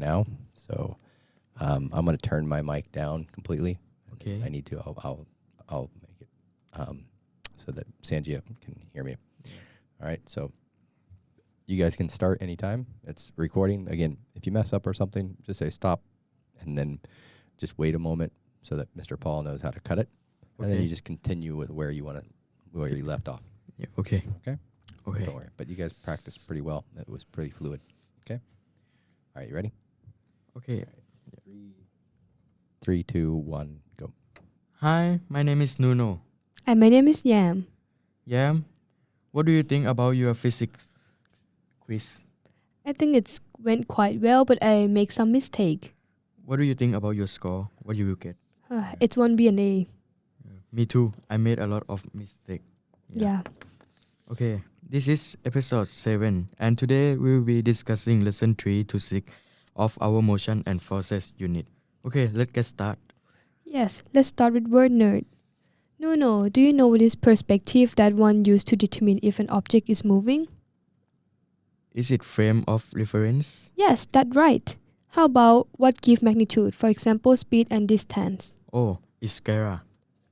now. So I'm going to turn my mic down completely. Okay. I need to. I'll make it so that Sanjia can hear me. All right. So you guys can start anytime. It's recording. Again, if you mess up or something, just say stop, and then just wait a moment so that Mr. Paul knows how to cut it, and then Okay. you just continue with where you left off. Yeah, okay. Okay. Okay. Don't worry. But you guys practiced pretty well. It was pretty fluid. Okay. All right. You ready? Okay. 3, 2, 1, go. Hi, my name is Nuno. And my name is Yam. Yam, what do you think about your physics quiz? I think it's went quite well, but I make some mistake. What do you think about your score? What you will get? It's one B and A. Me too. I made a lot of mistake. Yeah. Okay, this is episode 7, and today we will be discussing lesson 3 to 6 of our motion and forces unit. Okay, let's get started. Yes, let's start with word nerd. No, do you know what is perspective that one used to determine if an object is moving? Is it frame of reference? Yes, that's right. How about what give magnitude, for example, speed and distance? Oh, it's scalar.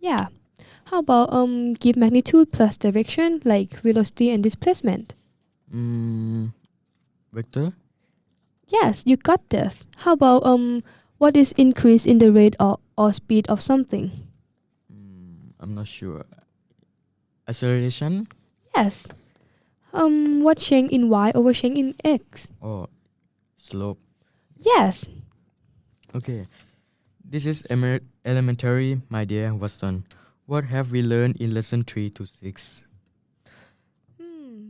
Yeah. How about give magnitude plus direction, like velocity and displacement? Vector? Yes, you got this. How about what is increase in the rate or speed of something? I'm not sure. Acceleration? Yes. What change in y over change in x? Oh, slope. Yes. Okay. This is elementary, my dear Watson. What have we learned in lesson 3 to 6?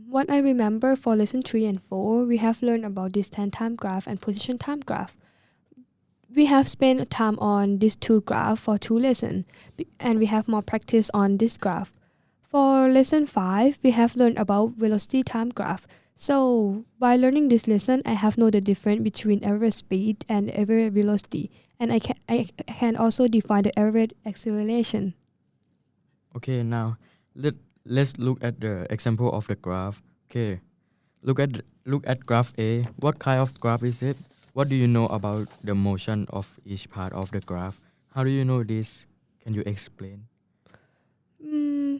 What I remember for lesson 3 and 4, we have learned about distance time graph and position time graph. We have spent time on these two graphs for 2 lessons, and we have more practice on this graph. For lesson 5, we have learned about velocity time graph. So, by learning this lesson, I have know the difference between average speed and average velocity, and I can also define the average acceleration. Okay, now let's look at the example of the graph. Okay, look at graph A. What kind of graph is it? What do you know about the motion of each part of the graph? How do you know this? Can you explain?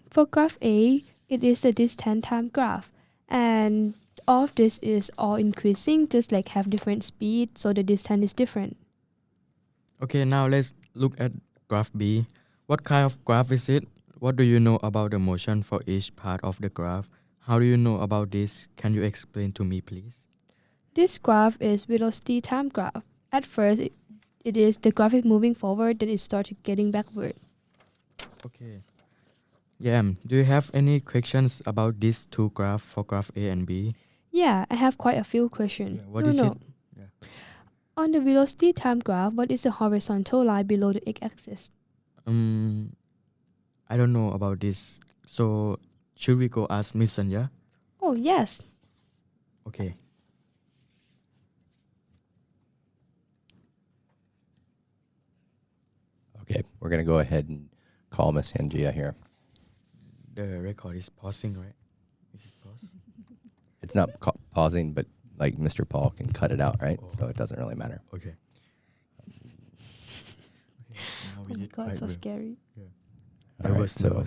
For graph A, it is a distance time graph, and all of this is all increasing, just like have different speed, so the distance is different. Okay, now let's look at graph B. What kind of graph is it? What do you know about the motion for each part of the graph? How do you know about this? Can you explain to me, please? This graph is velocity time graph. At first, it is the graph is moving forward, then it starts getting backward. Okay. Yeah. Do you have any questions about these two graphs for graph A and B? Yeah, I have quite a few questions. What is it? Yeah. On the velocity time graph, what is the horizontal line below the x-axis? I don't know about this. So should we go ask Miss Sanya? Oh, yes. Okay. Okay. We're going to go ahead and call Miss Sanjia here. The record is pausing, right? Is it paused? It's not pausing, but like Mr. Paul can cut it out, right? Oh. So it doesn't really matter. Okay. Now Oh my god, so scary. All right, so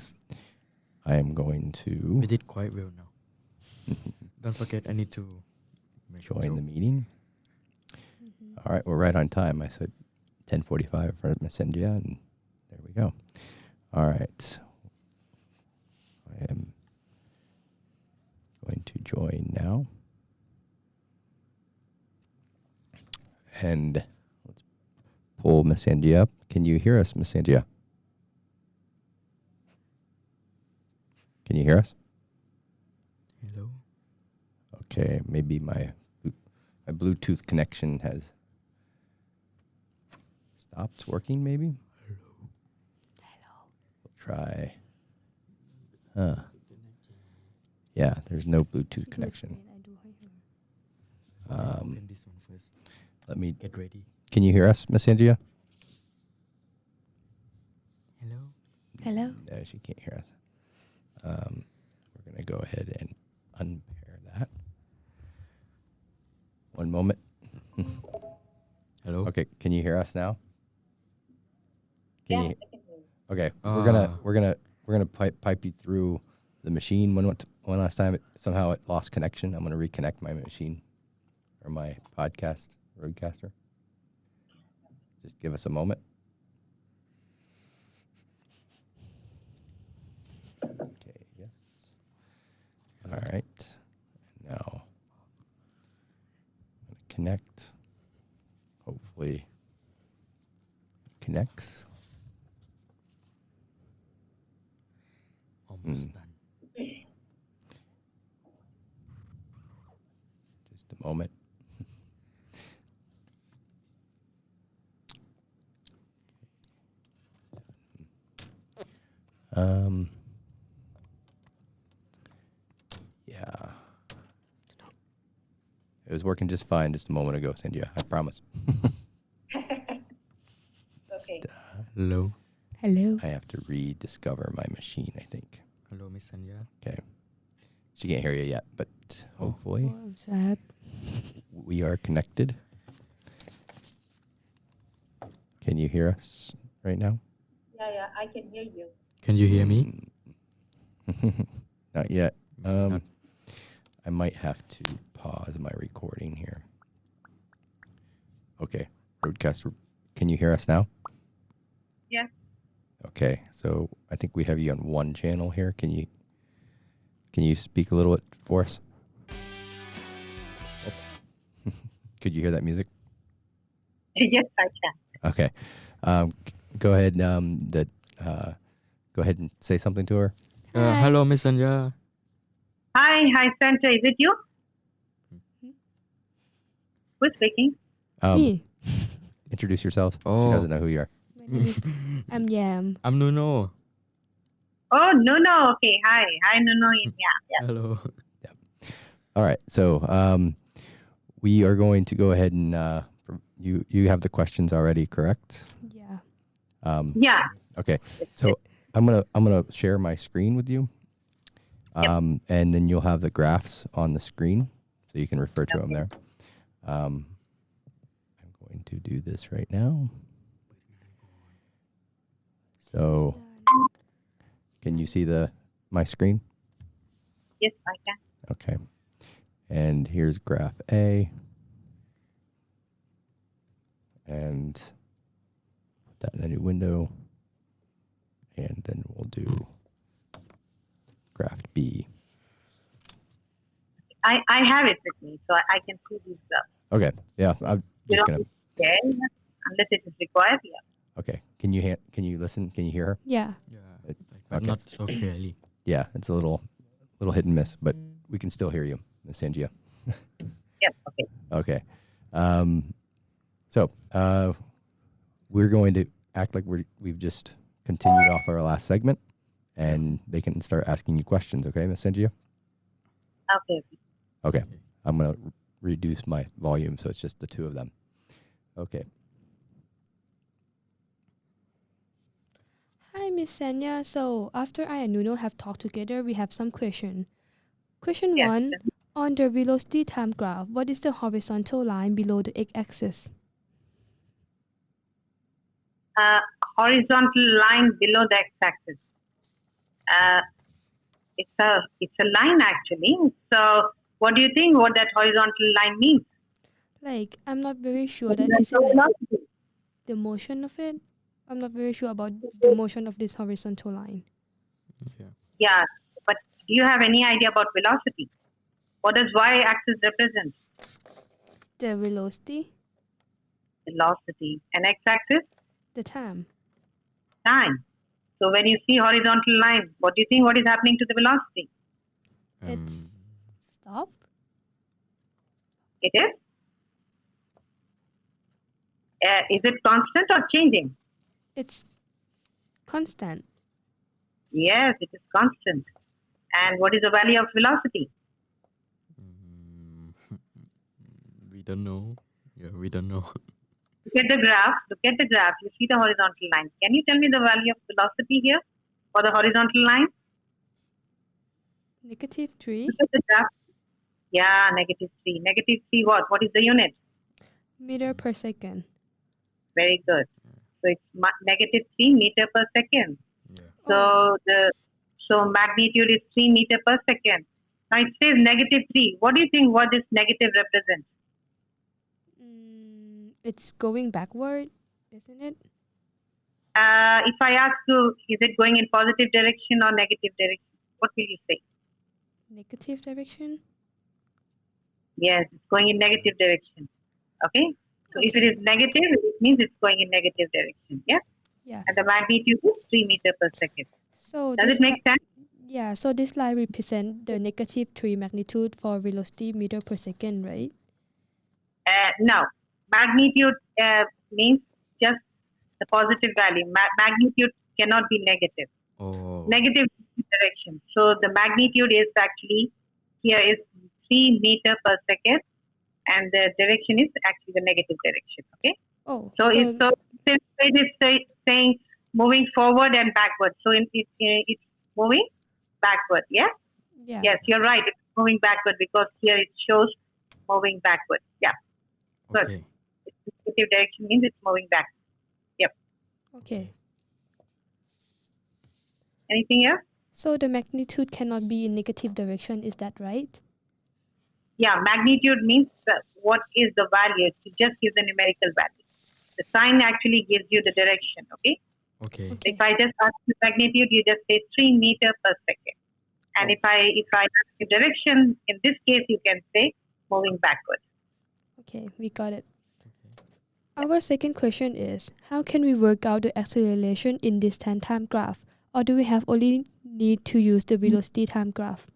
I am going to We did quite well now. Don't forget, I need to join the meeting. All right, we're right on time. I said 10:45 for Miss Sanjia, and there we go. All right. I am going to join now. And let's pull Miss Sanjia up. Can you hear us, Miss Sanjia? Can you hear us? Hello. Okay, maybe my Bluetooth connection has stopped working, maybe? Hello. We'll try. Yeah, there's no Bluetooth connection. Open this one first. Let me Get ready. Can you hear us, Miss Sanjia? Hello. Hello? No, she can't hear us. We're going to go ahead and unpair that. One moment. Okay, can you hear us now? Can Yeah, you? I can hear you. Okay, Ah. we're gonna pipe you through the machine. One last time, somehow it lost connection. I'm gonna reconnect my machine or my podcast roadcaster. Just give us a moment. Okay. Yes. All right. Now I'm gonna connect. Hopefully, it connects. Almost done. Just a moment. Yeah. It was working just fine just a moment ago, Sandhya. I promise. Okay. Hello. Hello. I have to rediscover my machine, I think. Hello, Miss Sanya. Okay. She can't hear you yet, but Oh. hopefully Oh, I'm sad. we are connected. Can you hear us right now? Yeah, I can hear you. Can you hear me? Not yet. Not- I might have to pause my recording here. Okay, Roadcaster, can you hear us now? Yeah. Okay, so I think we have you on one channel here. Can you speak a little bit for us? Could you hear that music? Yes, I can. Okay. Go ahead. Go ahead and say something to her. Hi. hello, Miss Sanya. Hi, Santa. Is it you? Who's speaking? Me. Introduce yourselves. She Oh. doesn't know who you are. My name is I'm Yam. I'm Nuno. Oh, no. Okay, hi. Hi, no. Yeah. Hello. All right. So we are going to go ahead and you have the questions already, correct? Yeah. Yeah. Okay. So I'm gonna share my screen with you, and then you'll have the graphs on the screen, so you can refer to them there. I'm going to do this right now. So can you see my screen? Yes, I can. Okay. And here's graph A. And put that in a new window. And then we'll do graph B. I have it with me, so I can see this stuff. Okay. Yeah. I'm You just don't gonna. Okay, unless it is required. Yeah. Okay. Can you listen? Can you hear her? Yeah. Yeah. It- But okay. not so clearly. Yeah. It's a little hit and miss, but we can still hear you, Miss Sanjia. Yes. Okay. Okay. So we're going to act like we've just continued off our last segment, and they can start asking you questions. Okay, Miss Sanjia? Okay. Okay. I'm going to reduce my volume so it's just the two of them. Okay. Hi, Miss Sanya. So after I and Nuno have talked together, we have some question. Question Yes. 1. On the velocity time graph, what is the horizontal line below the x-axis? Horizontal line below the x-axis. It's a line actually. So, what do you think? What that horizontal line means? Like, I'm not very sure that is it like the motion of it. I'm not very sure about the motion of this horizontal line. Yeah. Yeah, but do you have any idea about velocity? What does y-axis represent? The velocity, Velocity. And x-axis? the time. Time. So when you see horizontal line, what do you think? What is happening to the velocity? It's stop. It is? Is it constant or changing? It's constant. Yes, it is constant. And what is the value of velocity? We don't know. Yeah, we don't know. Look at the graph. You see the horizontal line. Can you tell me the value of velocity here for the horizontal line? -3 Look at the graph. Yeah, -3. -3 what? What is the unit? meter per second. Very good. So it's negative 3 meter per second. Yeah. Oh. So magnitude is 3 meter per second. Now it says negative 3. What do you think what this negative represents? It's going backward, isn't it? If I ask you, is it going in positive direction or negative direction? What will you say? Negative direction? Yes, it's going in negative direction. Okay? So if it is negative, it means it's going in negative direction. Yeah? Yeah. And the magnitude is 3 meter per second. So Does this it make sense? yeah, so this line represents the negative 3 magnitude for velocity meter per second, right? No. Magnitude means just the positive value. Magnitude cannot be negative. Oh. Negative direction. So the magnitude is actually here is 3 meter per second, and the direction is actually the negative direction. Okay. Oh, So it is saying moving forward and backward. So it's moving backward. Yeah. yeah. Yes, you're right. It's moving backward because here it shows moving backward. Yeah. Good. Okay. Negative direction means it's moving back. Okay. Anything else? So the magnitude cannot be in negative direction, is that right? Yeah, magnitude means what is the value. It just gives the numerical value. The sign actually gives you the direction. Okay. Okay. Okay. If I just ask you magnitude, you just say 3 meter per second. And Oh. if I ask you direction, in this case, you can say moving backward. Okay, we got it. Our second question is, how can we work out the acceleration in this time graph? Or do we have only need to use the velocity time graph?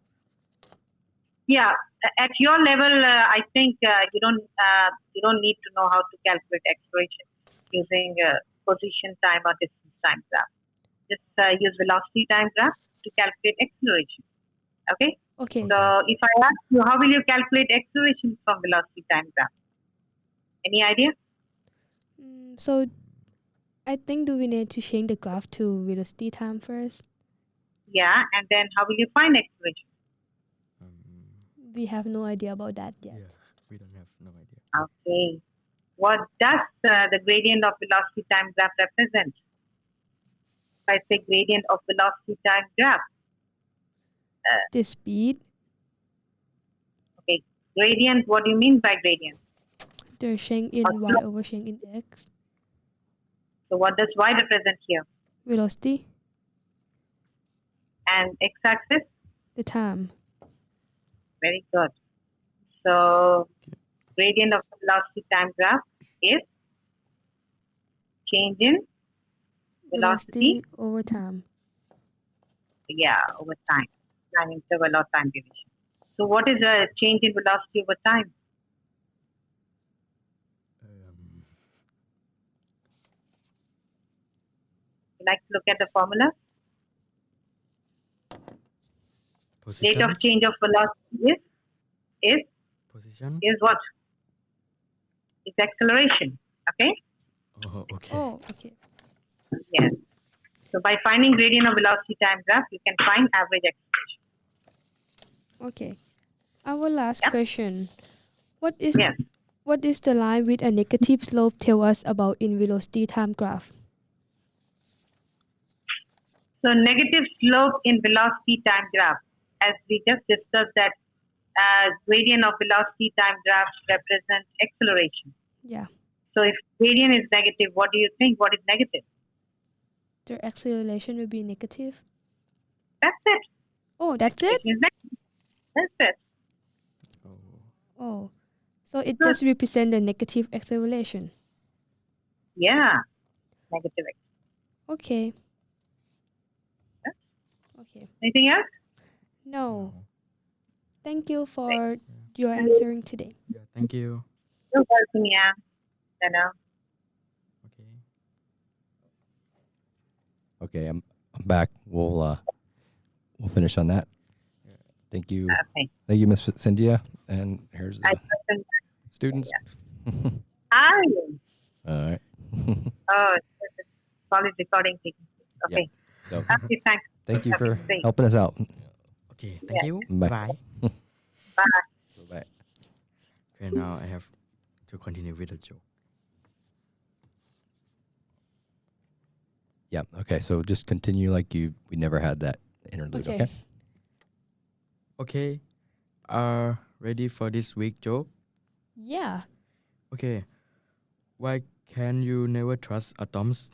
Yeah, at your level, I think you don't need to know how to calculate acceleration using position time or distance time graph. Just use velocity time graph to calculate acceleration. Okay. Okay. So if I ask you, how will you calculate acceleration from velocity time graph? Any idea? So I think do we need to change the graph to velocity time first? Yeah, and then how will you find acceleration? We have no idea about that yet. Yeah. We don't have no idea. Okay. What does the gradient of velocity time graph represent? If I say gradient of velocity time graph, The speed, okay. Gradient, what do you mean by gradient? the change in y over change in x. So what does y represent here? Velocity, And x-axis? the time. Very good. So gradient of velocity time graph is change in velocity, over time. yeah, over time interval or time division. So what is a change in velocity over time? You like to look at the formula? Rate Position. of change of velocity is Position. what? It's acceleration. Okay? Oh, okay. Oh, okay. Yes. So by finding gradient of velocity time graph, you can find average acceleration. Okay. Our last Yeah. question. What is Yes. what is the line with a negative slope tell us about in velocity time graph? So negative slope in velocity time graph, as we just discussed that gradient of velocity time graph represents acceleration. Yeah. So if gradient is negative, what do you think? What is negative? The acceleration will be negative. That's it. Oh, that's it? It is negative. That's it. Oh. Oh. So it just represents the negative acceleration. Yeah. Negative. Okay. Okay. Anything else? No. Thank you for your answering today. Yeah. Thank you. You're welcome, yeah. Dana. Okay. Okay, I'm back. We'll finish on that. Thank you. Okay. Thank you, Ms. Cynthia. And here's the students. Hi. All right. Oh, this is solid recording technique. Okay. So Okay, thanks. thank you Happy for to see. helping us out. Okay. Thank you. Bye. Bye. Bye. Bye. Okay. Now I have to continue with the joke. Yeah. Okay. So just continue like we never had that interlude. Okay. Okay. Are ready for this week joke? Yeah. Okay. Why can you never trust atoms?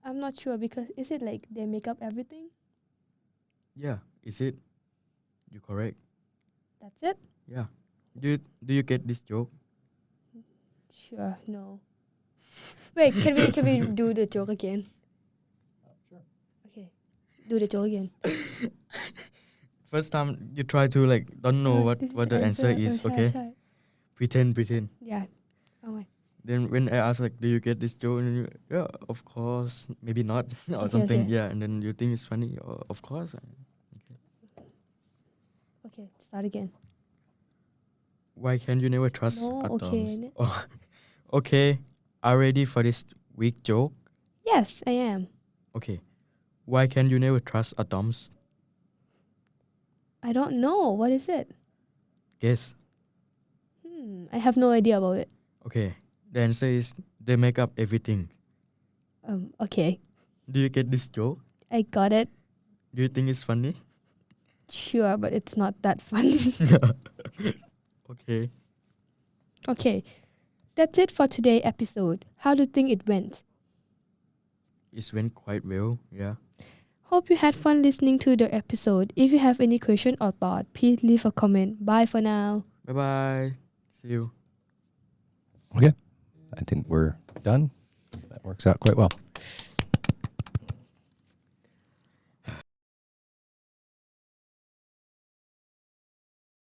I'm not sure because is it like they make up everything? Yeah. Is it? You correct. That's it? Yeah. Do you get this joke? Sure, no. Wait, can we do the joke again? Sure. Okay. Do the joke again. First time you try to like don't know what the answer is. Okay. Pretend. Yeah. Oh my. Then when I ask like, do you get this joke? And you, yeah, of course. Maybe not or Okay, something. okay. Yeah, and then you think it's funny. Of course. Okay, start again. Why can you never trust No, atoms? okay. Oh, okay. Are ready for this week joke? Yes, I am. Okay. Why can you never trust atoms? I don't know. What is it? Guess. I have no idea about it. Okay. The answer is they make up everything. Okay. Do you get this joke? I got it. Do you think it's funny? Sure, but it's not that funny. Okay. Okay. That's it for today's episode. How do you think it went? It went quite well. Yeah. Hope you had fun listening to the episode. If you have any question or thought, please leave a comment. Bye for now. Bye bye. See you. Okay. I think we're done. That works out quite well.